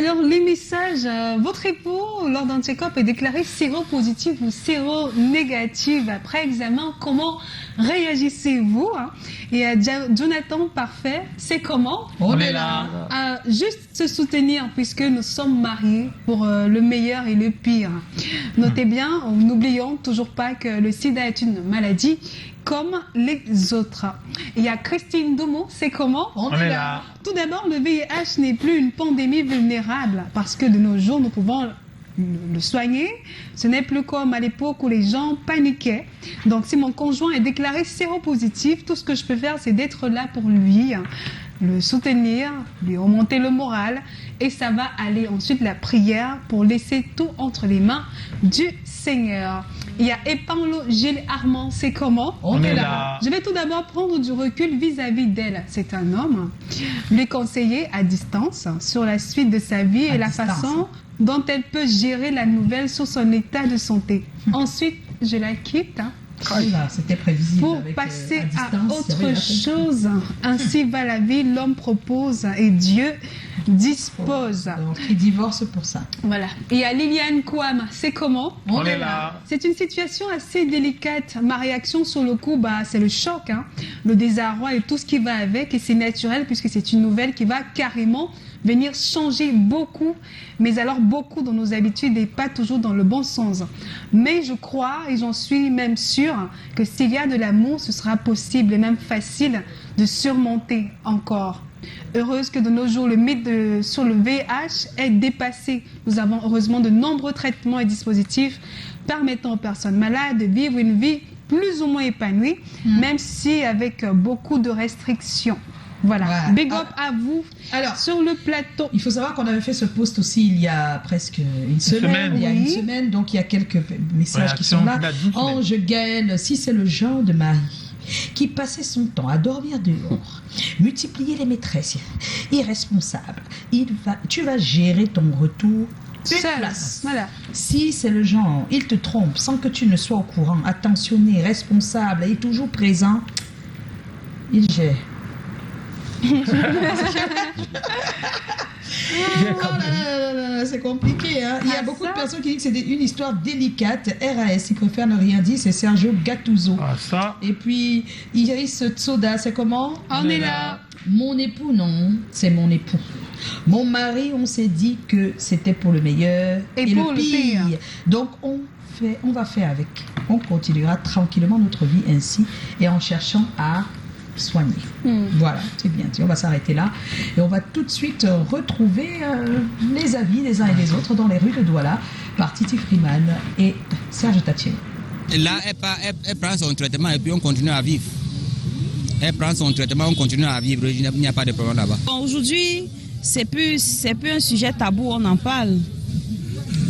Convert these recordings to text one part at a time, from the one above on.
Alors, les messages, votre époux, lors d'un check-up, est déclaré séropositif ou séronégatif après examen. Comment réagissez-vous, hein? Et Jonathan Parfait, c'est comment? On est là. Juste se soutenir, puisque nous sommes mariés pour le meilleur et le pire. Notez bien, n'oublions toujours pas que le sida est une maladie comme les autres. Il y a Christine Domo, c'est comment? On est là. Tout d'abord, le VIH n'est plus une pandémie vulnérable parce que de nos jours, nous pouvons le soigner. Ce n'est plus comme à l'époque où les gens paniquaient. Donc, si mon conjoint est déclaré séropositif, tout ce que je peux faire, c'est d'être là pour lui, le soutenir, lui remonter le moral, et ça va aller. Ensuite, la prière pour laisser tout entre les mains du Seigneur. Il y a Epanlo Gilles Armand, c'est comment? On est là. Je vais tout d'abord prendre du recul vis-à-vis d'elle. C'est un homme. Lui conseiller à distance sur la suite de sa vie et la façon dont elle peut gérer la nouvelle sur son état de santé. Ensuite, je la quitte. C'était prévisible. Pour passer à autre chose. Ainsi va la vie, l'homme propose et Dieu dispose. Donc, il divorce pour ça. Voilà. Et à Liliane Kouam, c'est comment? On est là. C'est une situation assez délicate. Ma réaction sur le coup, c'est le choc, le désarroi et tout ce qui va avec. Et c'est naturel puisque c'est une nouvelle qui va carrément venir changer beaucoup, mais alors beaucoup dans nos habitudes et pas toujours dans le bon sens. Mais je crois, et j'en suis même sûre, que s'il y a de l'amour, ce sera possible et même facile de surmonter encore. Heureuse que de nos jours, le mythe sur le VIH est dépassé. Nous avons heureusement de nombreux traitements et dispositifs permettant aux personnes malades de vivre une vie plus ou moins épanouie, même si avec beaucoup de restrictions. Voilà. Big up à vous. Alors, sur le plateau. Il faut savoir qu'on avait fait ce post aussi il y a presque une semaine. Il y a une semaine, donc il y a quelques messages qui sont là. Ange Gaël, si c'est le genre de mari qui passait son temps à dormir dehors, multiplier les maîtresses, irresponsable, tu vas gérer ton retour. Voilà. Si c'est le genre, il te trompe sans que tu ne sois au courant, attentionné, responsable et toujours présent, il gère. C'est compliqué, hein? Il y a beaucoup de personnes qui disent que c'est une histoire délicate. RAS, il préfère ne rien dire, c'est Sergio Gattuso. Et puis Iris Tsoda, c'est comment? On est là. Mon époux, non, c'est mon époux. Mon mari, on s'est dit que c'était pour le meilleur et pour le pire. Donc on va faire avec. On continuera tranquillement notre vie ainsi et en cherchant à soigner. Voilà, c'est bien. On va s'arrêter là et on va tout de suite retrouver les avis des uns et des autres dans les rues de Douala par Titi Freeman et Serge Tatier. Là, elle prend son traitement et puis on continue à vivre. Elle prend son traitement, on continue à vivre. Il n'y a pas de problème là-bas. Aujourd'hui, c'est plus un sujet tabou, on en parle.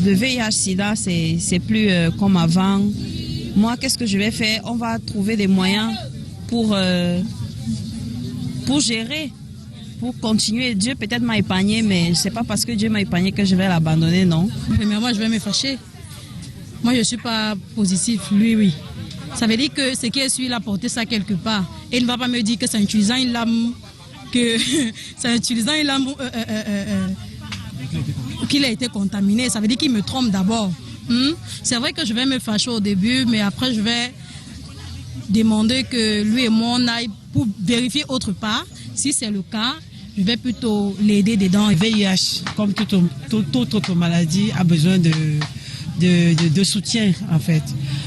Le VIH-Sida, c'est plus comme avant. Moi, qu'est-ce que je vais faire? On va trouver des moyens pour gérer, pour continuer. Dieu peut-être m'a épargné, mais c'est pas parce que Dieu m'a épargné que je vais l'abandonner, non. Mais moi, je vais me fâcher. Moi, je ne suis pas positif, lui, oui. Ça veut dire que c'est qu'il a porté ça quelque part. Et il ne va pas me dire que c'est en utilisant une lame, qu'il a été contaminé. Ça veut dire qu'il me trompe d'abord. C'est vrai que je vais me fâcher au début, mais après, je vais demander que lui et moi on aille pour vérifier autre part. Si c'est le cas, je vais plutôt l'aider dedans. Le VIH, comme toute autre maladie, a besoin de soutien en fait.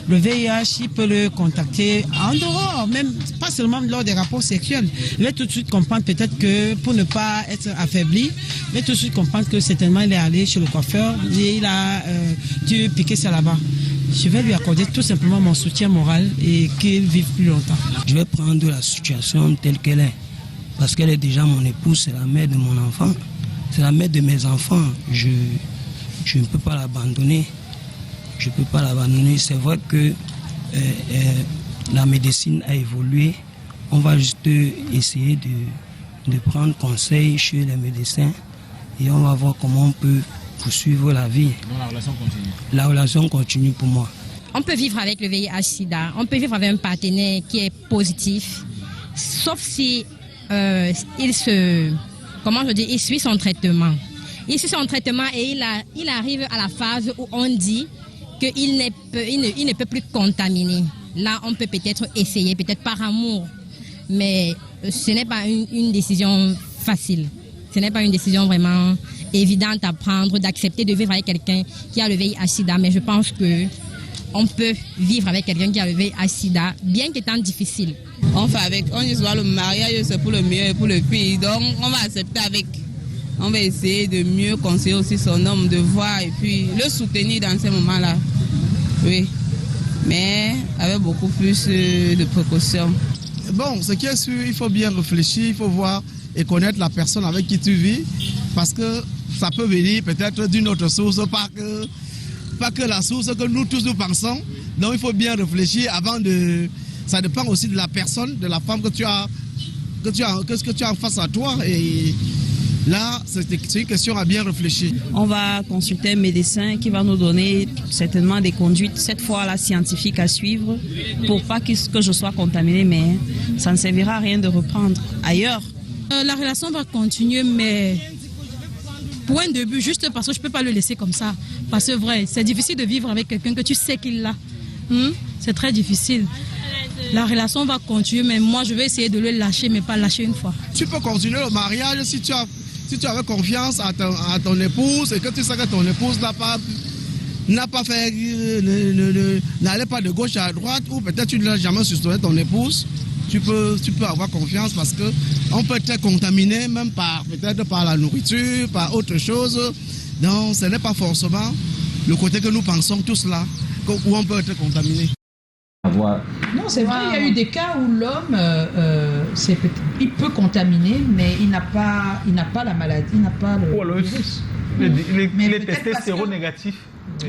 Le VIH, il peut le contacter en dehors, même pas seulement lors des rapports sexuels. Il va tout de suite comprendre peut-être que pour ne pas être affaibli, il va tout de suite comprendre que certainement il est allé chez le coiffeur et il a dû piquer ça là-bas. Je vais lui accorder tout simplement mon soutien moral et qu'il vive plus longtemps. Je vais prendre la situation telle qu'elle est. Parce qu'elle est déjà mon épouse, c'est la mère de mon enfant. C'est la mère de mes enfants. Je ne peux pas l'abandonner. Je ne peux pas l'abandonner. C'est vrai que la médecine a évolué. On va juste essayer de prendre conseil chez les médecins et on va voir comment on peut poursuivre la vie. Donc la relation continue. La relation continue pour moi. On peut vivre avec le VIH-Sida, on peut vivre avec un partenaire qui est positif, sauf si il suit son traitement. Ici, c'est en traitement et il arrive à la phase où on dit qu'il ne peut plus contaminer. Là, on peut peut-être essayer, peut-être par amour, mais ce n'est pas une décision facile. Ce n'est pas une décision vraiment évidente à prendre, d'accepter de vivre avec quelqu'un qui a le VIH-Sida, mais je pense que on peut vivre avec quelqu'un qui a le VIH-Sida, bien qu'étant difficile. On fait avec, on dit souvent le mariage c'est pour le mieux et pour le pire, donc on va accepter avec. On va essayer de mieux conseiller aussi son homme, de voir et puis le soutenir dans ces moments-là. Oui, mais avec beaucoup plus de précautions. Bon, ce qui est sûr, il faut bien réfléchir, il faut voir et connaître la personne avec qui tu vis, parce que ça peut venir peut-être d'une autre source, pas que la source que nous tous nous pensons. Donc il faut bien réfléchir avant de... Ça dépend aussi de la personne, de la femme que tu as en face à toi. Et là, c'est une question à bien réfléchir. On va consulter un médecin qui va nous donner certainement des conduites, cette fois-là scientifiques à suivre, pour pas que je sois contaminée, mais ça ne servira à rien de reprendre ailleurs. La relation va continuer, mais pour un début, juste parce que je ne peux pas le laisser comme ça. Parce que vrai, c'est difficile de vivre avec quelqu'un que tu sais qu'il l'a. C'est très difficile. La relation va continuer, mais moi je vais essayer de le lâcher, mais pas lâcher une fois. Tu peux continuer le mariage si tu avais confiance à ton épouse et que tu sais que ton épouse n'a pas fait, n'allait pas de gauche à droite, ou peut-être tu n'as jamais soutenu ton épouse. Tu peux avoir confiance parce que on peut être contaminé même peut-être par la nourriture, par autre chose. Donc ce n'est pas forcément le côté que nous pensons tous là, où on peut être contaminé. Non, c'est vrai, il y a eu des cas où l'homme, il peut contaminer, mais il n'a pas la maladie, il n'a pas le virus. Il est testé séronégatif.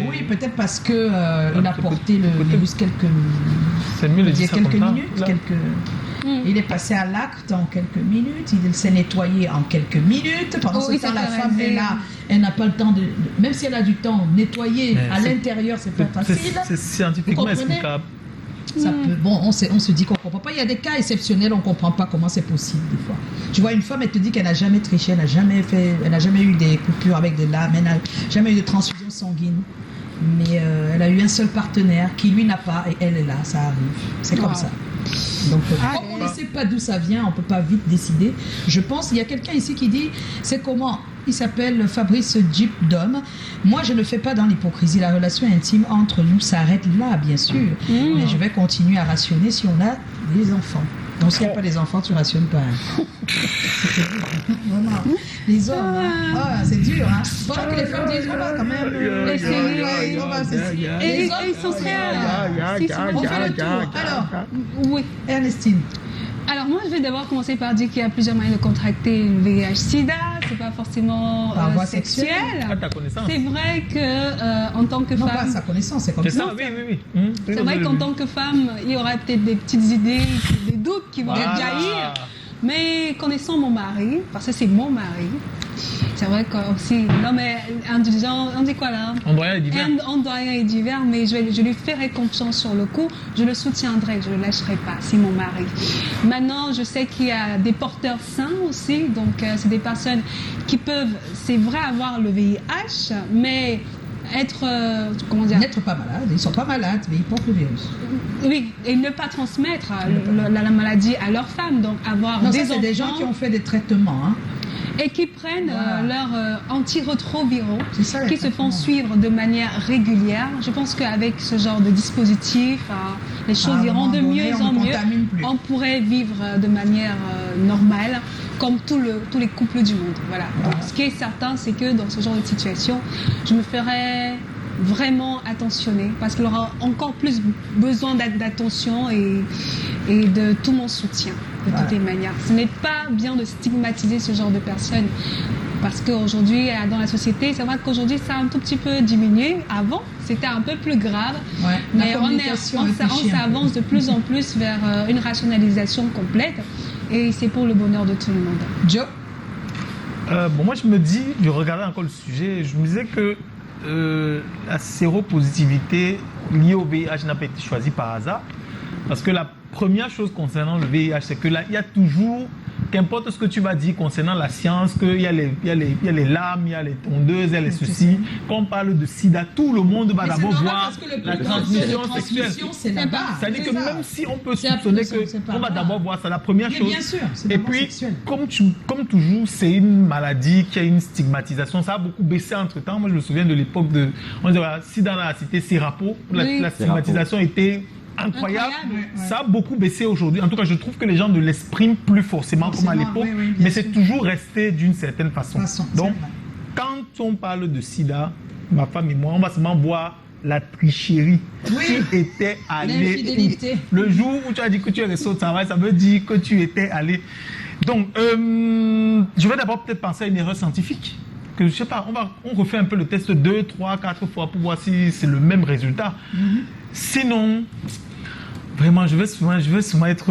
Oui, peut-être parce qu'il a porté le virus quelques minutes. Il est passé à l'acte en quelques minutes, il s'est nettoyé en quelques minutes. Pendant ce temps, la femme est là, elle n'a pas le temps de... Même si elle a du temps, nettoyer à l'intérieur, c'est pas facile. C'est scientifiquement explicable. Ça peut, bon, on se dit qu'on ne comprend pas. Il y a des cas exceptionnels, on ne comprend pas comment c'est possible des fois. Tu vois, une femme, elle te dit qu'elle n'a jamais triché, elle n'a jamais eu des coupures avec de l'âme, elle n'a jamais eu de transfusion sanguine. Mais elle a eu un seul partenaire qui lui n'a pas et elle est là, ça arrive. C'est comme ça. Donc, comme on ne sait pas d'où ça vient, on ne peut pas vite décider. Je pense, il y a quelqu'un ici qui dit, c'est comment? Il s'appelle Fabrice Jeep Dom. Moi, je ne le fais pas dans l'hypocrisie. La relation intime entre nous s'arrête là, bien sûr. Mais je vais continuer à rationner si on a des enfants. Donc, s'il n'y a pas des enfants, tu ne rationnes pas. Vraiment. Les hommes, c'est dur. Pendant que les femmes disent, on va quand même essayer. Et ils sont très... On fait le tour. Alors, oui. Ernestine. Alors moi, je vais d'abord commencer par dire qu'il y a plusieurs moyens de contracter le VIH-Sida. C'est pas forcément par voie sexuel. À ta connaissance. C'est vrai que en tant que non, femme... pas à sa connaissance, c'est comme ça. Oui. C'est vrai qu'en tant que femme, il y aurait peut-être des petites idées, des doutes qui vont jaillir. Mais connaissant mon mari, parce que c'est mon mari, c'est vrai qu'aussi, non mais indulgent, on dit quoi là? Ondoyant et divers. Ondoyant et divers, mais je lui ferai confiance sur le coup, je le soutiendrai, je ne le lâcherai pas, c'est mon mari. Maintenant, je sais qu'il y a des porteurs sains aussi, donc c'est des personnes qui peuvent, c'est vrai, avoir le VIH, mais être, comment dire? N'être pas malade, ils ne sont pas malades, mais ils portent le virus. Oui, et ne pas transmettre la maladie à leurs femmes, donc avoir non, des ça, c'est enfants. des gens qui ont fait des traitements, et qui prennent leurs antirétroviraux, ça, qui se font suivre de manière régulière. Je pense qu'avec ce genre de dispositif, les choses iront de mieux en mieux. On pourrait vivre de manière normale, comme tous les couples du monde. Voilà. Donc, ce qui est certain, c'est que dans ce genre de situation, je me ferai vraiment attentionner parce qu'il aura encore plus besoin d'attention et de tout mon soutien de toutes les manières. Ce n'est pas bien de stigmatiser ce genre de personnes parce qu'aujourd'hui dans la société, c'est vrai qu'aujourd'hui ça a un tout petit peu diminué. Avant c'était un peu plus grave, mais on s'avance de plus en plus vers une rationalisation complète et c'est pour le bonheur de tout le monde. Joe? Moi je me dis, je regardais encore le sujet, je me disais que la séropositivité liée au VIH n'a pas été choisie par hasard. Parce que la première chose concernant le VIH, c'est que là, il y a toujours qu'importe ce que tu vas dire concernant la science, qu'il y a les lames, il y a les tondeuses, il y a les ceci. Quand on parle de sida, tout le monde va d'abord voir la transmission sexuelle. C'est là-bas. C'est-à-dire que même si on peut soupçonner qu'on va d'abord voir ça, la première chose. Bien sûr, et puis, comme toujours, c'est une maladie qui a une stigmatisation. Ça a beaucoup baissé entre-temps. Moi, je me souviens de l'époque de... On disait, voilà, si dans la cité Serapo, la stigmatisation était incroyable. Ça a beaucoup baissé aujourd'hui. En tout cas, je trouve que les gens ne l'expriment plus forcément comme à l'époque, mais c'est toujours resté d'une certaine façon. Donc, quand on parle de sida, ma femme et moi, on va seulement voir la tricherie qui était allée. L'infidélité. Le jour où tu as dit que tu es resté au travail, ça veut dire que tu étais allé. Donc, je vais d'abord peut-être penser à une erreur scientifique. Que je sais pas, on refait un peu le test 2, 3, 4 fois pour voir si c'est le même résultat. Sinon, vraiment, je vais souvent être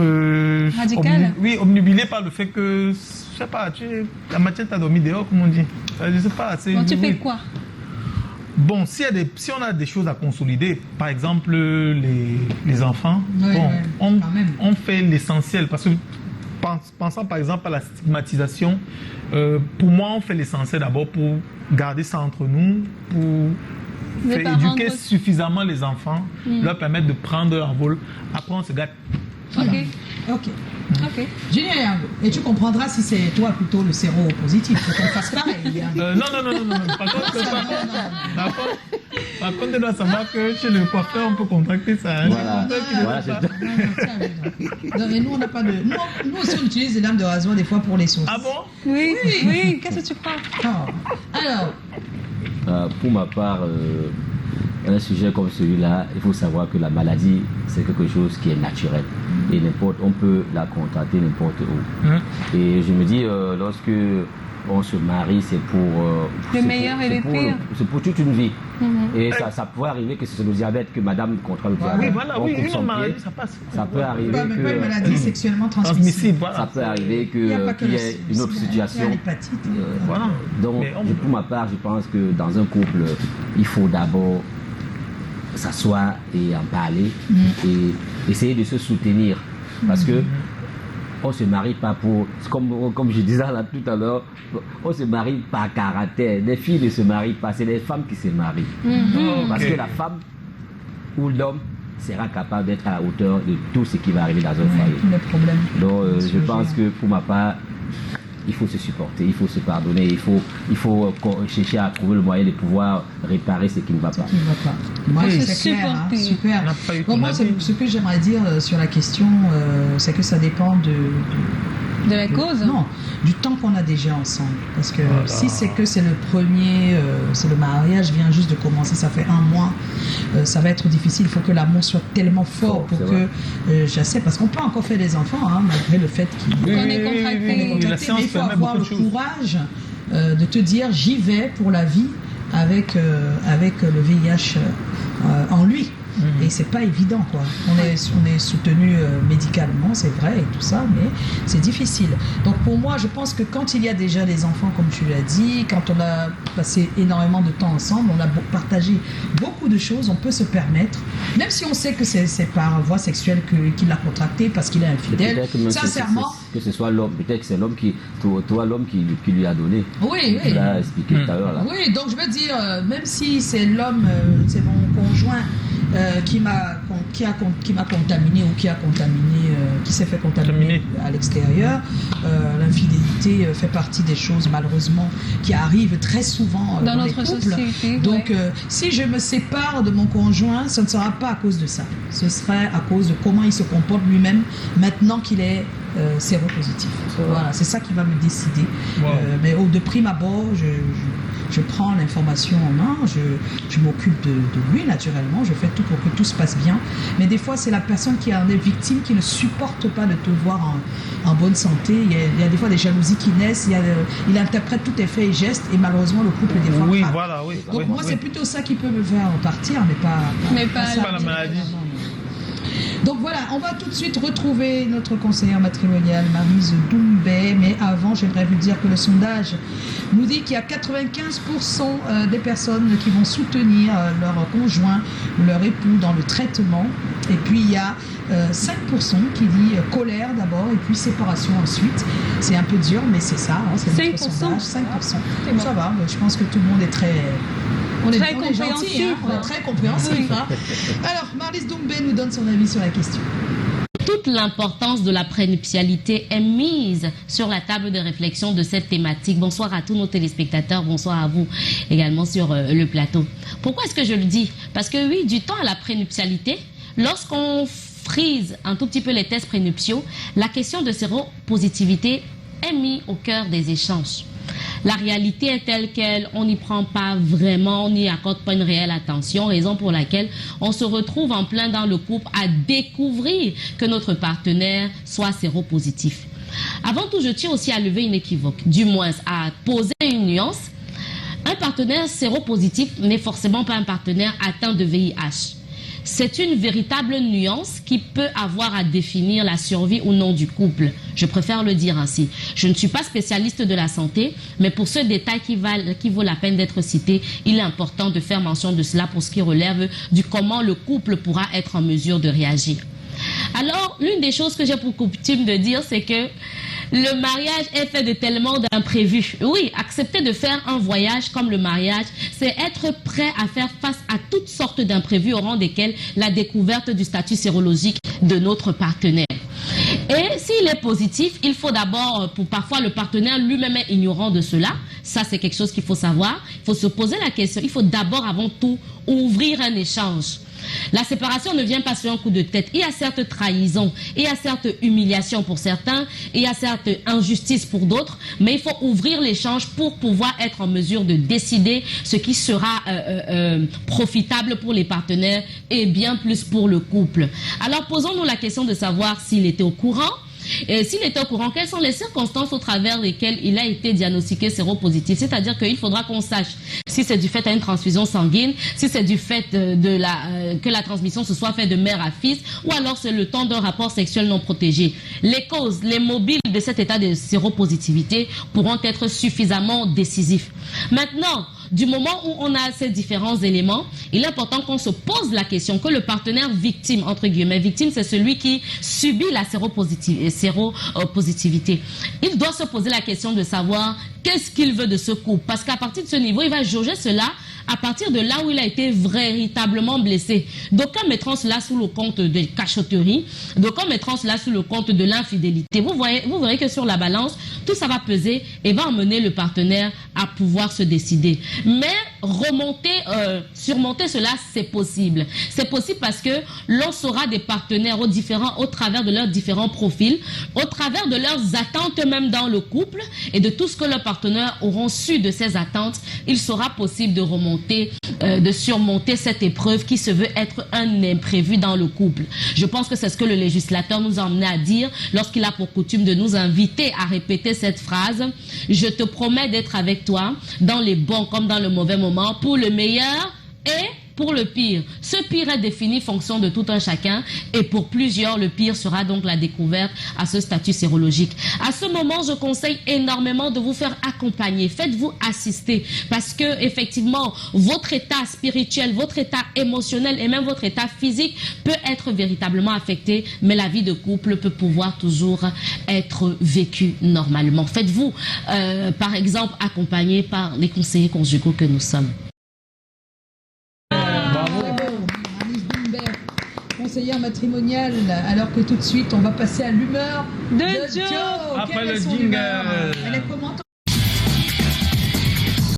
obnubilé par le fait que, je sais pas, la matière t'a dormi dehors, comme on dit. Je sais pas. Bon, tu fais quoi? Bon, si on a des choses à consolider, par exemple les enfants, on fait l'essentiel parce que pensant par exemple à la stigmatisation, pour moi on fait l'essentiel d'abord pour garder ça entre nous, pour éduquer suffisamment les enfants, leur permettre de prendre leur vol. Après on se gâte. Ok. Julien, et tu comprendras si c'est toi plutôt le séropositif, faut qu'on fasse pareil. Non. Par contre, tu dois savoir que chez le coiffeur, on peut contracter ça. Voilà, et nous, on n'a pas de... Nous aussi, on utilise des lames de rasoir des fois pour les sauces. Ah bon? Oui. Qu'est-ce que tu prends? Alors, pour ma part, un sujet comme celui-là, il faut savoir que la maladie, c'est quelque chose qui est naturel. Et on peut la contracter n'importe où. Et je me dis, lorsque on se marie, c'est pour... le meilleur et le pire. C'est pour toute une vie. Et ça peut arriver que c'est le diabète, que madame contracte le diabète. Une maladie, ça passe. Ça peut arriver pas une maladie sexuellement transmissible. Ça peut arriver qu'il y ait une autre situation. Donc, pour ma part, je pense que dans un couple, il faut d'abord s'asseoir et en parler et essayer de se soutenir. Parce que on ne se marie pas pour... Comme je disais là tout à l'heure, on se marie par caractère. Les filles ne se marient pas, c'est les femmes qui se marient. Parce que la femme ou l'homme sera capable d'être à la hauteur de tout ce qui va arriver dans un foyer. Donc je pense que pour ma part, il faut se supporter, il faut se pardonner, il faut chercher à trouver le moyen de pouvoir réparer ce qui ne va pas. Moi, c'est clair, super. Bon, moi, ce que j'aimerais dire sur la question, c'est que ça dépend de la cause. Non, du temps qu'on a déjà ensemble. Parce que si c'est que c'est le premier, c'est le mariage vient juste de commencer, ça fait 1 mois, ça va être difficile. Il faut que l'amour soit tellement fort pour que j'accepte. Parce qu'on peut encore faire des enfants, malgré le fait qu'on est contracté. Mais il faut avoir le courage de te dire j'y vais pour la vie avec le VIH en lui. Et c'est pas évident, quoi. On est soutenu médicalement, c'est vrai, et tout ça, mais c'est difficile. Donc pour moi, je pense que quand il y a déjà des enfants, comme tu l'as dit, quand on a passé énormément de temps ensemble, on a partagé beaucoup de choses, on peut se permettre, même si on sait que c'est par voie sexuelle qu'il l'a contracté parce qu'il est infidèle, sincèrement... Que ce soit l'homme, peut-être que c'est l'homme l'homme qui lui a donné. Oui. Tu l'as expliqué tout à l'heure, là. Oui, donc je veux dire, même si c'est l'homme, c'est mon conjoint, qui m'a contaminé ou qui s'est fait contaminer à l'extérieur. L'infidélité fait partie des choses malheureusement qui arrivent très souvent dans notre couples. Société. Donc si je me sépare de mon conjoint, ce ne sera pas à cause de ça. Ce serait à cause de comment il se comporte lui-même maintenant qu'il est séropositif. Voilà, c'est ça qui va me décider. Mais de prime abord, je prends l'information en main, je m'occupe de lui naturellement, je fais tout pour que tout se passe bien. Mais des fois, c'est la personne qui en est victime qui ne supporte pas de te voir en bonne santé. Il y a des fois des jalousies qui naissent, il interprète tous tes faits et gestes et malheureusement le couple des fois craque. Donc moi, c'est plutôt ça qui peut me faire partir, mais pas la maladie. Donc voilà, on va tout de suite retrouver notre conseillère matrimoniale Maryse Doumbé. Mais avant, j'aimerais vous dire que le sondage nous dit qu'il y a 95% des personnes qui vont soutenir leur conjoint ou leur époux dans le traitement. Et puis il y a 5% qui dit colère d'abord et puis séparation ensuite. C'est un peu dur, mais c'est ça, hein, c'est notre sondage. 5%. Ça va, je pense que tout le monde est très... On est gentil, hein, on est très compréhensif. Oui. Hein. Alors, Maryse Doumbé nous donne son avis sur la question. Toute l'importance de la prénuptialité est mise sur la table de réflexion de cette thématique. Bonsoir à tous nos téléspectateurs, bonsoir à vous également sur le plateau. Pourquoi est-ce que je le dis? Parce que oui, du temps à la prénuptialité, lorsqu'on frise un tout petit peu les tests prénuptiaux, la question de séropositivité est mise au cœur des échanges. La réalité est telle qu'elle, on n'y prend pas vraiment, on n'y accorde pas une réelle attention, raison pour laquelle on se retrouve en plein dans le couple à découvrir que notre partenaire soit séropositif. Avant tout, je tiens aussi à lever une équivoque, du moins à poser une nuance. Un partenaire séropositif n'est forcément pas un partenaire atteint de VIH. C'est une véritable nuance qui peut avoir à définir la survie ou non du couple. Je préfère le dire ainsi. Je ne suis pas spécialiste de la santé, mais pour ce détail qui vaut la peine d'être cité, il est important de faire mention de cela pour ce qui relève du comment le couple pourra être en mesure de réagir. Alors, l'une des choses que j'ai pour coutume de dire, c'est que le mariage est fait de tellement d'imprévus. Oui, accepter de faire un voyage comme le mariage, c'est être prêt à faire face à toutes sortes d'imprévus au rang desquels la découverte du statut sérologique de notre partenaire. Et s'il est positif, il faut d'abord, pour parfois le partenaire lui-même est ignorant de cela, ça c'est quelque chose qu'il faut savoir, il faut se poser la question, il faut d'abord avant tout ouvrir un échange. La séparation ne vient pas sur un coup de tête. Il y a certes trahison, il y a certes humiliation pour certains, il y a certes injustice pour d'autres, mais il faut ouvrir l'échange pour pouvoir être en mesure de décider ce qui sera profitable pour les partenaires et bien plus pour le couple. Alors posons-nous la question de savoir s'il était au courant. Et s'il était au courant, quelles sont les circonstances au travers lesquelles il a été diagnostiqué séropositif? C'est-à-dire qu'il faudra qu'on sache si c'est du fait d'une transfusion sanguine, si c'est du fait que la transmission se soit faite de mère à fils, ou alors c'est le temps d'un rapport sexuel non protégé. Les causes, les mobiles de cet état de séropositivité pourront être suffisamment décisifs. Maintenant, du moment où on a ces différents éléments, il est important qu'on se pose la question, que le partenaire victime, entre guillemets, victime, c'est celui qui subit la séropositivité. Il doit se poser la question de savoir qu'est-ce qu'il veut de ce couple. Parce qu'à partir de ce niveau, il va jauger cela à partir de là où il a été véritablement blessé. D'aucuns mettront cela sous le compte de cachotterie, d'aucuns mettront cela sous le compte de l'infidélité. Vous verrez que sur la balance, tout ça va peser et va emmener le partenaire à pouvoir se décider. Mais surmonter cela, c'est possible. C'est possible parce que l'on saura des partenaires au travers de leurs différents profils, au travers de leurs attentes même dans le couple et de tout ce que leurs partenaires auront su de ces attentes, il sera possible de surmonter cette épreuve qui se veut être un imprévu dans le couple. Je pense que c'est ce que le législateur nous a emmené à dire lorsqu'il a pour coutume de nous inviter à répéter cette phrase. Je te promets d'être avec toi dans les bons comme dans le mauvais moment, pour le meilleur et pour le pire. Ce pire est défini fonction de tout un chacun et pour plusieurs, le pire sera donc la découverte à ce statut sérologique. À ce moment, je conseille énormément de vous faire accompagner. Faites-vous assister parce que effectivement, votre état spirituel, votre état émotionnel et même votre état physique peut être véritablement affecté, mais la vie de couple peut pouvoir toujours être vécue normalement. Faites-vous, par exemple, accompagner par les conseillers conjugaux que nous sommes. Conseillère matrimoniale, alors que tout de suite on va passer à l'humeur de Joe. Après le jingle. Elle est comment